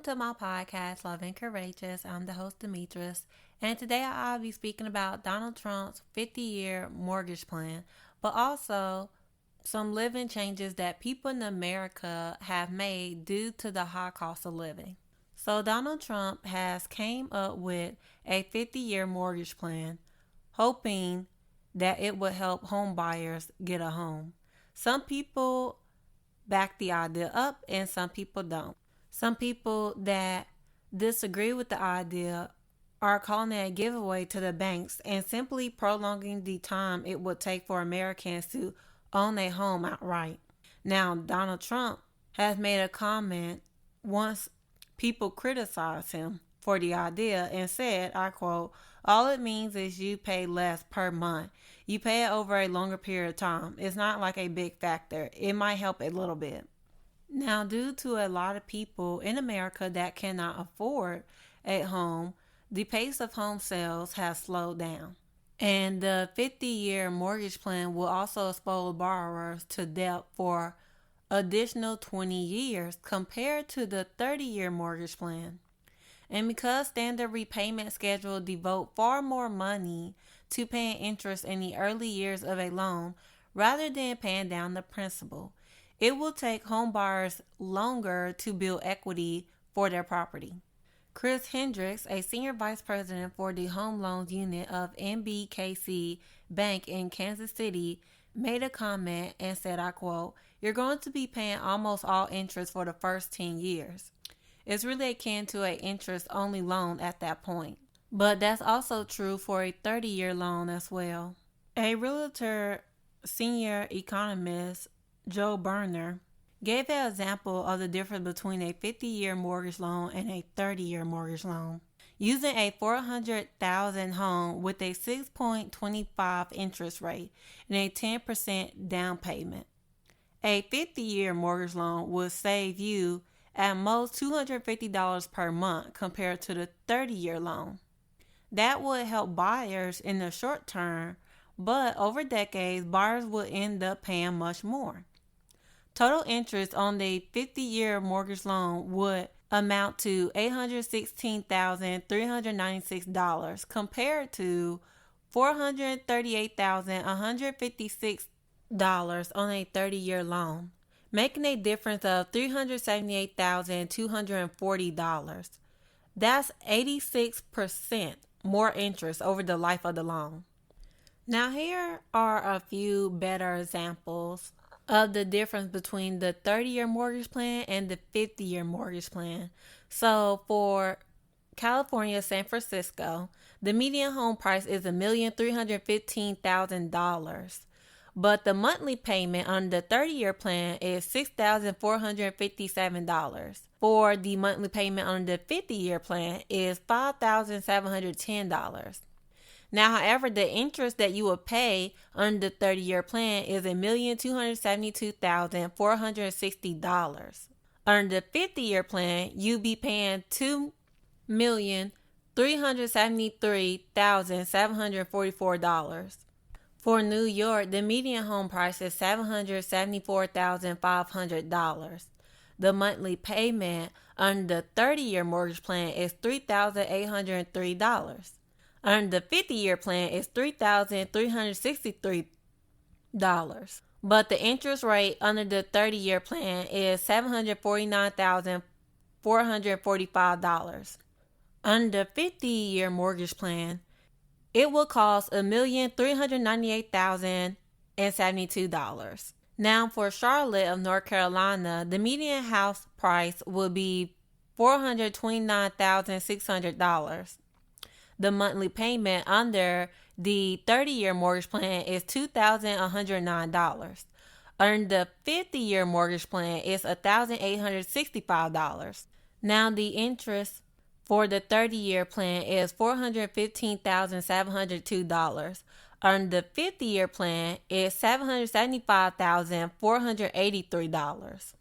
to my podcast, Love and Courageous. I'm the host, Demetris, and today I'll be speaking about Donald Trump's 50-year mortgage plan, but also some living changes that people in America have made due to the high cost of living. So Donald Trump has came up with a 50-year mortgage plan, hoping that it would help home buyers get a home. Some people back the idea up and some people don't. Some people that disagree with the idea are calling it a giveaway to the banks and simply prolonging the time it would take for Americans to own a home outright. Now, Donald Trump has made a comment once people criticized him for the idea and said, I quote, "All it means is you pay less per month. You pay it over a longer period of time. It's not like a big factor. It might help a little bit." Now, due to a lot of people in America that cannot afford a home, the pace of home sales has slowed down. And the 50-year mortgage plan will also expose borrowers to debt for additional 20 years compared to the 30-year mortgage plan. And because standard repayment schedule devote far more money to paying interest in the early years of a loan rather than paying down the principal, it will take home buyers longer to build equity for their property. Chris Hendricks, a senior vice president for the home loans unit of NBKC Bank in Kansas City, made a comment and said, I quote, "You're going to be paying almost all interest for the first 10 years. It's really akin to an interest-only loan at that point. But that's also true for a 30-year loan as well." A realtor senior economist, Joe Berner, gave an example of the difference between a 50-year mortgage loan and a 30-year mortgage loan. Using a $400,000 home with a 6.25 interest rate and a 10% down payment, a 50-year mortgage loan would save you at most $250 per month compared to the 30-year loan. That would help buyers in the short term, but over decades, buyers would end up paying much more. Total interest on the 50-year mortgage loan would amount to $816,396 compared to $438,156 on a 30-year loan, making a difference of $378,240. That's 86% more interest over the life of the loan. Now here are a few better examples of the difference between the 30-year mortgage plan and the 50-year mortgage plan. So for California, San Francisco, the median home price is $1,315,000. But the monthly payment on the 30-year plan is $6,457. For the monthly payment on the 50-year plan is $5,710. Now, however, the interest that you will pay on the 30-year plan is $1,272,460. On the 50-year plan, you'll be paying $2,373,744. For New York, the median home price is $774,500. The monthly payment on the 30-year mortgage plan is $3,803. On the 50-year plan is $3,363. But the interest rate under the 30-year plan is $749,445. On the 50-year mortgage plan, it will cost $1,398,072. Now for Charlotte of North Carolina, the median house price will be $429,600. The monthly payment under the 30-year mortgage plan is $2,109. On the 50-year mortgage plan is $1,865. Now the interest for the 30-year plan is $415,702. On the 50-year plan is $775,483.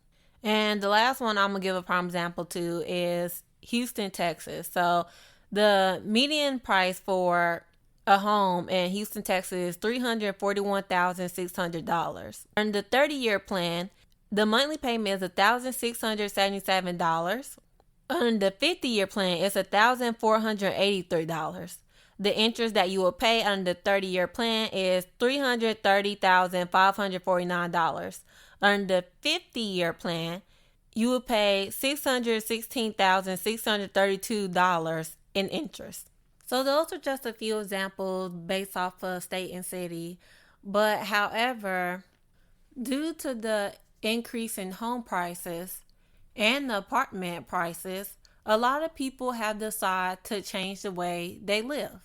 And the last one I'm going to give a prime example to is Houston, Texas. So the median price for a home in Houston, Texas is $341,600. On the 30-year plan, the monthly payment is $1,677. Under the 50-year plan, it's $1,483. The interest that you will pay under the 30-year plan is $330,549. Under the 50-year plan, you will pay $616,632 in interest. So those are just a few examples based off of state and city. But however, due to the increase in home prices and the apartment prices, a lot of people have decided to change the way they live.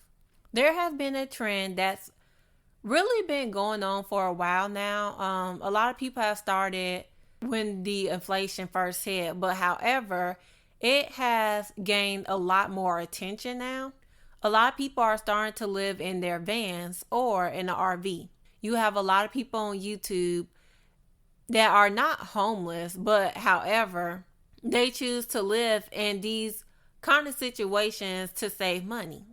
There has been a trend that's really been going on for a while now. A lot of people have started when the inflation first hit, but however, it has gained a lot more attention now. A lot of people are starting to live in their vans or in an RV. You have a lot of people on YouTube that are not homeless, but however, they choose to live in these kind of situations to save money.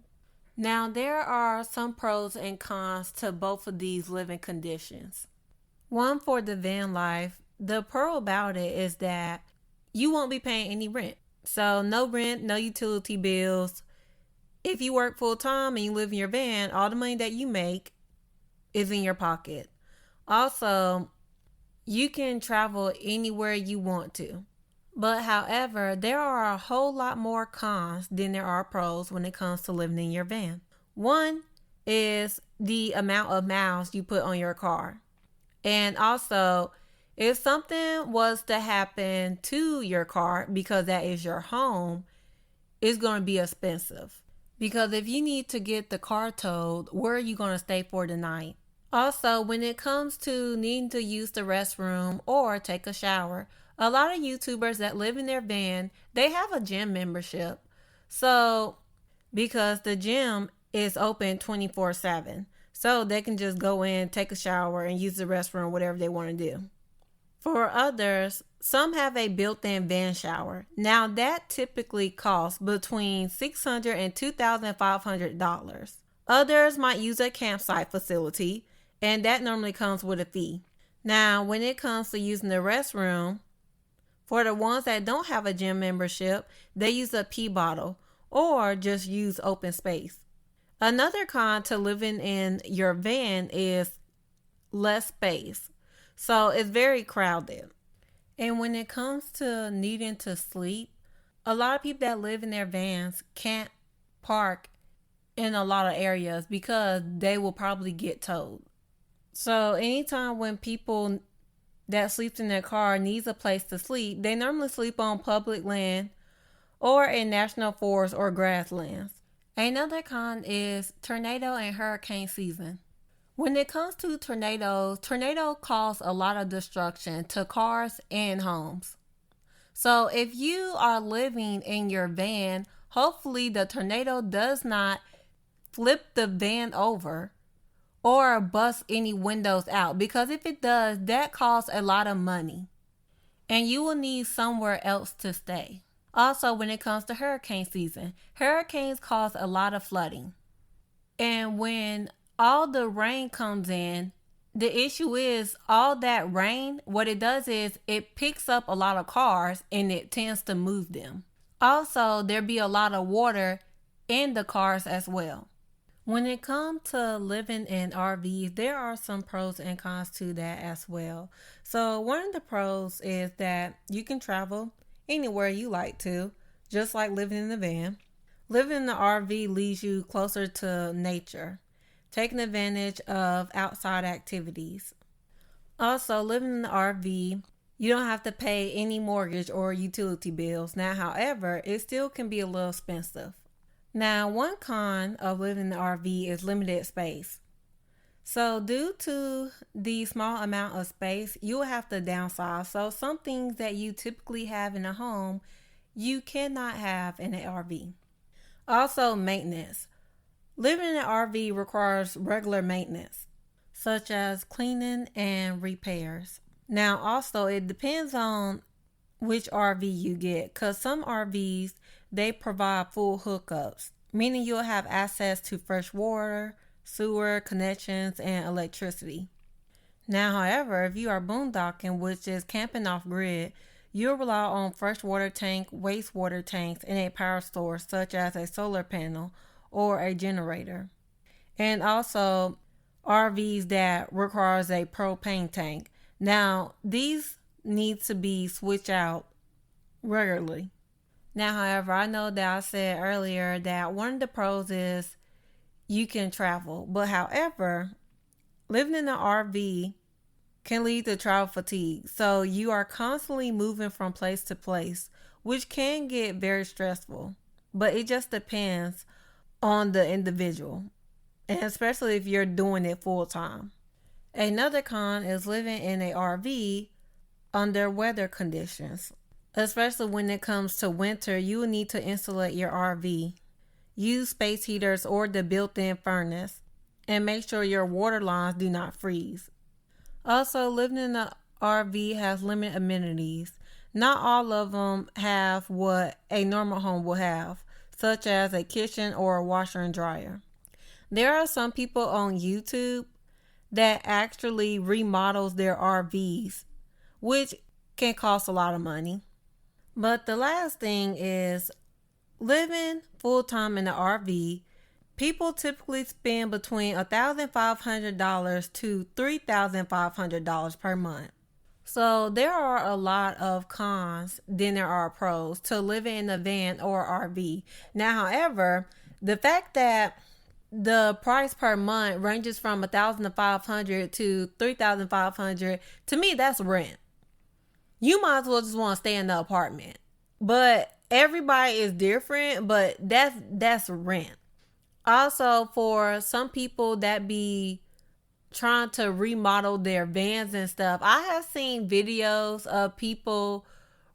Now, there are some pros and cons to both of these living conditions. One, for the van life, the pro about it is that you won't be paying any rent. So no rent, no utility bills. If you work full time and you live in your van, all the money that you make is in your pocket. Also, you can travel anywhere you want to. But however, there are a whole lot more cons than there are pros when it comes to living in your van. One is the amount of miles you put on your car. And also, if something was to happen to your car, because that is your home, it's going to be expensive. Because if you need to get the car towed, where are you going to stay for the night? Also, when it comes to needing to use the restroom or take a shower, a lot of YouTubers that live in their van, they have a gym membership. So, because the gym is open 24/7. So they can just go in, take a shower, and use the restroom, whatever they want to do. For others, some have a built-in van shower. Now, that typically costs between $600 and $2,500. Others might use a campsite facility, and that normally comes with a fee. Now, when it comes to using the restroom, for the ones that don't have a gym membership, they use a pee bottle or just use open space. Another con to living in your van is less space. So it's very crowded. And when it comes to needing to sleep, a lot of people that live in their vans can't park in a lot of areas because they will probably get towed. So anytime when people that sleeps in their car needs a place to sleep, they normally sleep on public land or in national forests or grasslands. Another con is tornado and hurricane season. When it comes to tornadoes cause a lot of destruction to cars and homes. So if you are living in your van, hopefully the tornado does not flip the van over or bust any windows out, because if it does, that costs a lot of money and you will need somewhere else to stay. Also, when it comes to hurricane season, hurricanes cause a lot of flooding. And when all the rain comes in, the issue is all that rain, what it does is it picks up a lot of cars and it tends to move them. Also, there be a lot of water in the cars as well. When it comes to living in RVs, there are some pros and cons to that as well. So one of the pros is that you can travel anywhere you like to, just like living in the van. Living in the RV leads you closer to nature, taking advantage of outside activities. Also, living in the RV, you don't have to pay any mortgage or utility bills. Now, however, it still can be a little expensive. Now, one con of living in the RV is limited space. So due to the small amount of space, you will have to downsize. So some things that you typically have in a home, you cannot have in an RV. Also, maintenance. Living in an RV requires regular maintenance, such as cleaning and repairs. Now, also, it depends on which RV you get, because some RVs, they provide full hookups, meaning you'll have access to fresh water, sewer connections, and electricity. Now, however, if you are boondocking, which is camping off grid, you'll rely on freshwater tank, wastewater tanks, and a power source such as a solar panel or a generator. And also RVs that requires a propane tank. Now, these need to be switched out regularly. Now, however, I know that I said earlier that one of the pros is you can travel. But however, living in an RV can lead to travel fatigue. So you are constantly moving from place to place, which can get very stressful. But it just depends on the individual, and especially if you're doing it full time. Another con is living in a RV under weather conditions. Especially when it comes to winter, you will need to insulate your RV. Use space heaters or the built-in furnace, and make sure your water lines do not freeze. Also, living in an RV has limited amenities. Not all of them have what a normal home will have, such as a kitchen or a washer and dryer. There are some people on YouTube that actually remodels their RVs, which can cost a lot of money. But the last thing is living full-time in an RV. People typically spend between $1,500 to $3,500 per month. So there are a lot of cons than there are pros to living in a van or RV. Now, however, the fact that the price per month ranges from $1,500 to $3,500, to me, that's rent. You might as well just want to stay in the apartment. But everybody is different, but that's rent. Also, for some people that be trying to remodel their vans and stuff, I have seen videos of people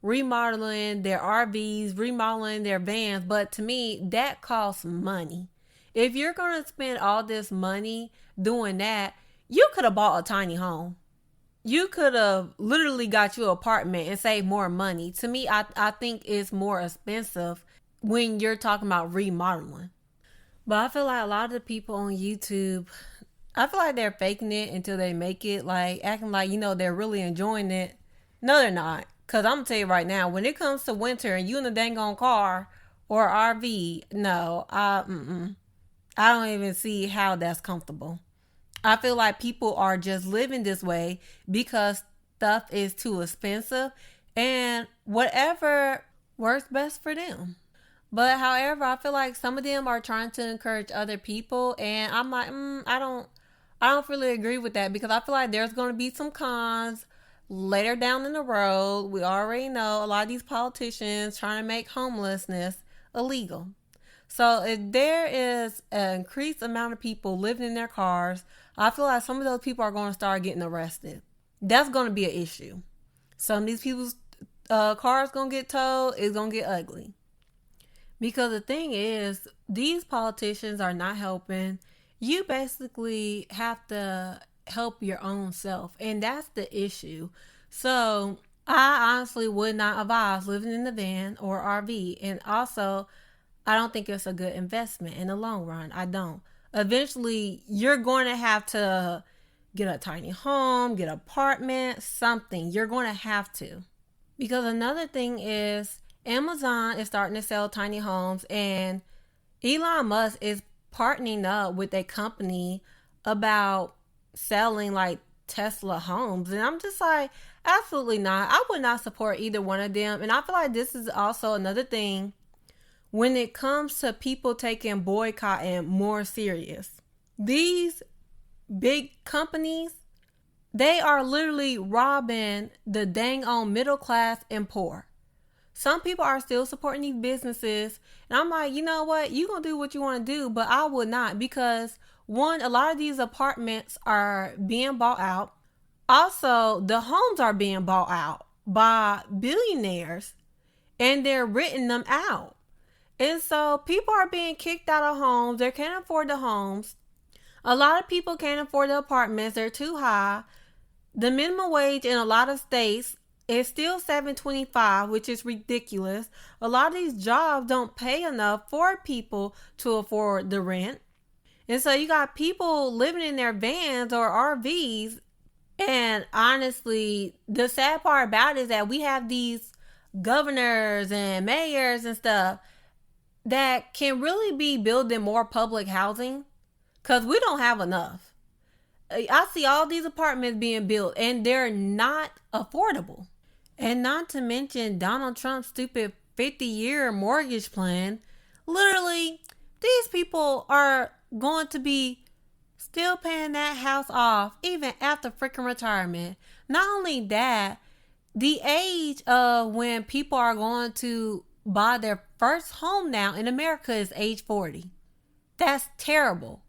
remodeling their RVs, remodeling their vans, but to me, that costs money. If you're going to spend all this money doing that, you could have bought a tiny home. You could have literally got you an apartment and saved more money. To me, I think it's more expensive when you're talking about remodeling. But I feel like a lot of the people on YouTube, I feel like they're faking it until they make it, like acting like, they're really enjoying it. No, they're not. Because I'm going to tell you right now, when it comes to winter and you in a dang on car or RV, no, I don't even see how that's comfortable. I feel like people are just living this way because stuff is too expensive and whatever works best for them. But however, I feel like some of them are trying to encourage other people, and I'm like, I don't really agree with that, because I feel like there's going to be some cons later down in the road. We already know a lot of these politicians trying to make homelessness illegal. So if there is an increased amount of people living in their cars, I feel like some of those people are going to start getting arrested. That's going to be an issue. Some of these people's cars going to get towed. It's going to get ugly. Because the thing is, these politicians are not helping. You basically have to help your own self. And that's the issue. So I honestly would not advise living in a van or RV. And also, I don't think it's a good investment in the long run. I don't. Eventually, you're going to have to get a tiny home, get an apartment, something. You're going to have to. Because another thing is, Amazon is starting to sell tiny homes, and Elon Musk is partnering up with a company about selling like Tesla homes. And I'm just like, absolutely not. I would not support either one of them. And I feel like this is also another thing when it comes to people taking boycotting more serious. These big companies, they are literally robbing the dang on middle class and poor. Some people are still supporting these businesses. And I'm like, you know what? You going to do what you want to do, but I would not, because one, a lot of these apartments are being bought out. Also, the homes are being bought out by billionaires, and they're renting them out. And so people are being kicked out of homes. They can't afford the homes. A lot of people can't afford the apartments. They're too high. The minimum wage in a lot of states is still $7.25, which is ridiculous. A lot of these jobs don't pay enough for people to afford the rent. And so you got people living in their vans or RVs, And honestly, the sad part about it is that we have these governors and mayors and stuff that can really be building more public housing because we don't have enough. I see all these apartments being built and they're not affordable. And not to mention Donald Trump's stupid 50-year mortgage plan. Literally, these people are going to be still paying that house off even after freaking retirement. Not only that, the age of when people are going to buy their first home now in America is age 40. That's terrible.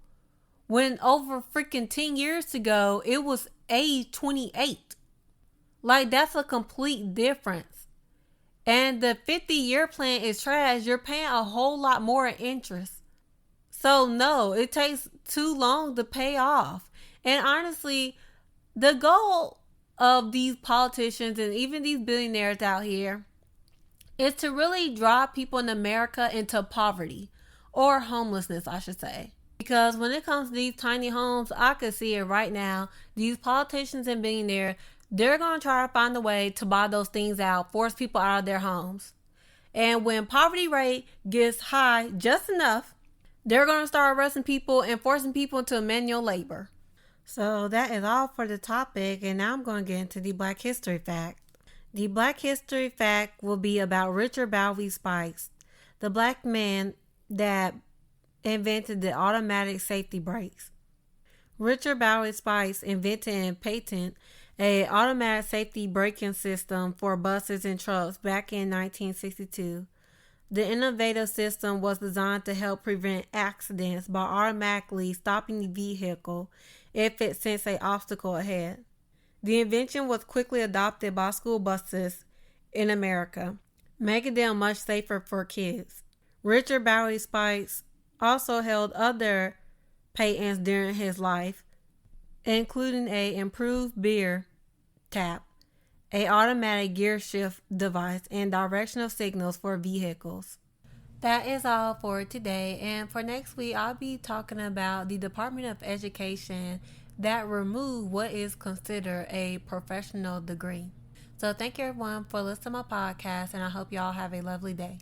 When over freaking 10 years ago, it was age 28. Like, that's a complete difference. And the 50-year plan is trash. You're paying a whole lot more in interest. So, no, it takes too long to pay off. And honestly, the goal of these politicians and even these billionaires out here is to really drive people in America into poverty or homelessness, I should say. Because when it comes to these tiny homes, I can see it right now. These politicians and billionaires, they're going to try to find a way to buy those things out, force people out of their homes. And when poverty rate gets high just enough, they're going to start arresting people and forcing people into manual labor. So that is all for the topic. And now I'm going to get into the Black History Fact. The Black History Fact will be about Richard Bowie Spikes, the black man that invented the automatic safety brakes. Richard Bowie Spikes invented and patented an automatic safety braking system for buses and trucks back in 1962. The innovative system was designed to help prevent accidents by automatically stopping the vehicle if it sensed an obstacle ahead. The invention was quickly adopted by school buses in America, making them much safer for kids. Richard Bowie Spikes also held other patents during his life, including an improved beer tap, an automatic gear shift device, and directional signals for vehicles. That is all for today, and for next week I'll be talking about the Department of Education that removed what is considered a professional degree. So thank you everyone for listening to my podcast, and I hope y'all have a lovely day.